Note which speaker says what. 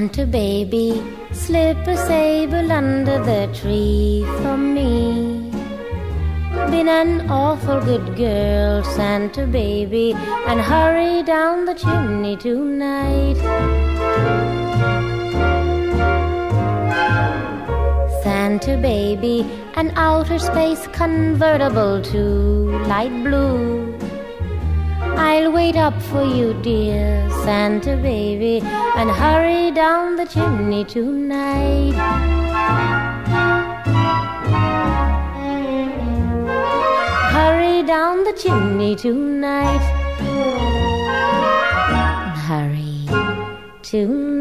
Speaker 1: Santa baby, slip a sable under the tree for me. Been an awful good girl, Santa baby, and hurry down the chimney tonight. Santa baby, an outer space convertible to light blue. I'll wait up for you, dear Santa baby, and hurry down the chimney tonight. Hurry down the chimney tonight. Hurry tonight.